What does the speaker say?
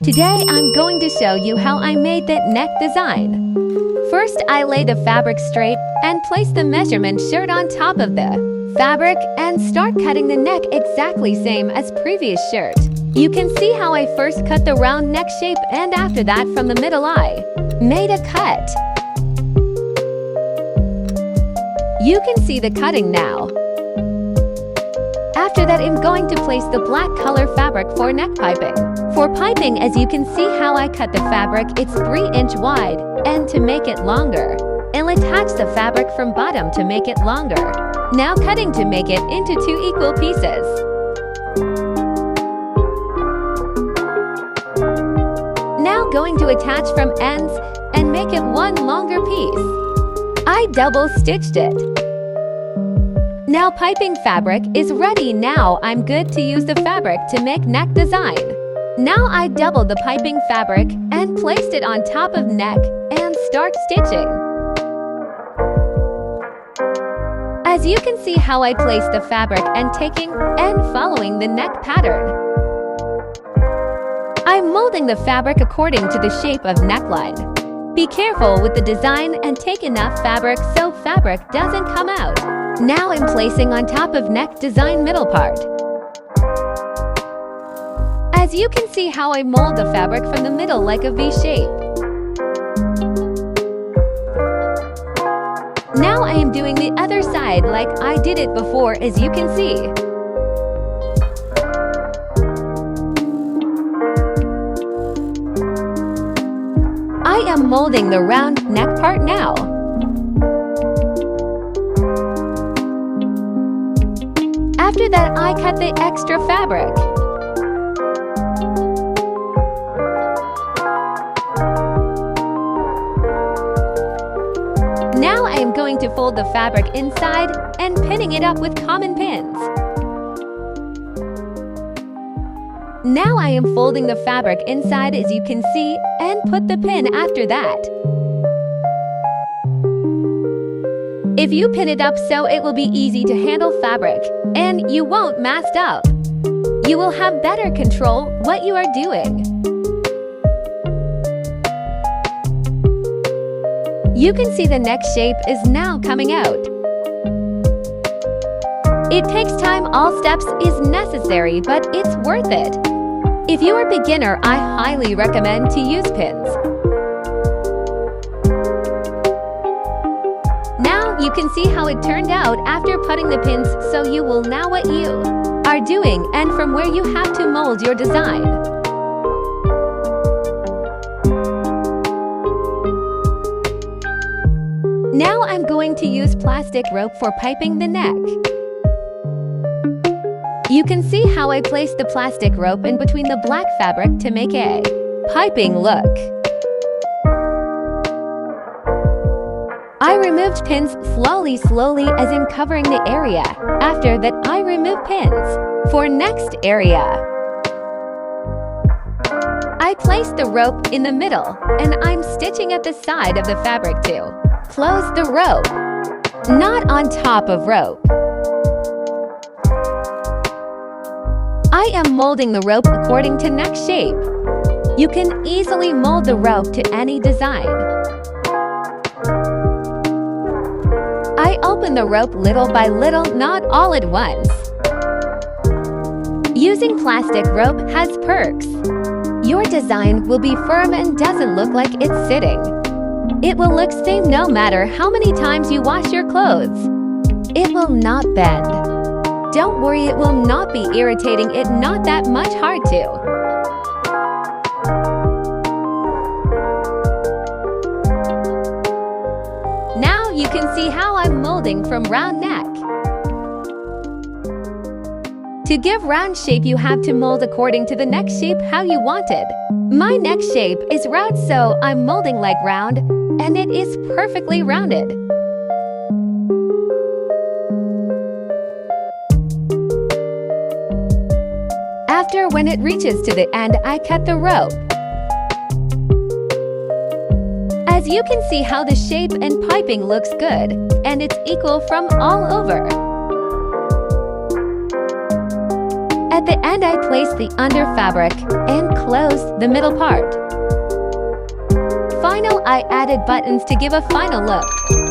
Today I'm going to show you how I made that neck design. First, I lay the fabric straight and place the measurement shirt on top of the fabric and start cutting the neck exactly same as previous shirt. You can see how I first cut the round neck shape and after that from the middle I made a cut. You can see the cutting now. After that, I'm going to place the black color fabric for neck piping. For piping, as you can see how I cut the fabric, it's 3-inch wide, and to make it longer, I'll attach the fabric from bottom to make it longer. Now cutting to make it into 2 equal pieces. Now going to attach from ends and make it one longer piece. I double stitched it. Now piping fabric is ready. Now I'm good to use the fabric to make neck design. Now I doubled the piping fabric and placed it on top of neck and start stitching. As you can see how I placed the fabric and taking and following the neck pattern. I'm molding the fabric according to the shape of neckline. Be careful with the design and take enough fabric so fabric doesn't come out. Now I'm placing on top of neck design middle part. As you can see how I mold the fabric from the middle like a V shape. Now I am doing the other side like I did it before, as you can see. I am molding the round neck part now. After that, I cut the extra fabric. Now I am going to fold the fabric inside and pinning it up with common pins. Now I am folding the fabric inside, as you can see, and put the pin after that. If you pin it up so it will be easy to handle fabric and you won't mess up, you will have better control what you are doing. You can see the neck shape is now coming out. It takes time, all steps is necessary, but it's worth it. If you are a beginner, I highly recommend to use pins. Now you can see how it turned out after putting the pins, so you will know what you are doing and from where you have to mold your design. Now I'm going to use plastic rope for piping the neck. You can see how I placed the plastic rope in between the black fabric to make a piping look. I removed pins slowly as in covering the area. After that, I remove pins for next area. I placed the rope in the middle and I'm stitching at the side of the fabric to close the rope, not on top of rope. I am molding the rope according to neck shape. You can easily mold the rope to any design. I open the rope little by little, not all at once. Using plastic rope has perks. Your design will be firm and doesn't look like it's sitting. It will look same no matter how many times you wash your clothes. It will not bend. Don't worry, it will not be irritating, it not that much hard to. Now you can see how I'm molding from round neck. To give round shape, you have to mold according to the neck shape how you want it. My neck shape is round, so I'm molding like round, and it is perfectly rounded. After, when it reaches to the end, I cut the rope. As you can see how the shape and piping looks good, and it's equal from all over. At the end, I placed the under fabric and closed the middle part. Final, I added buttons to give a final look.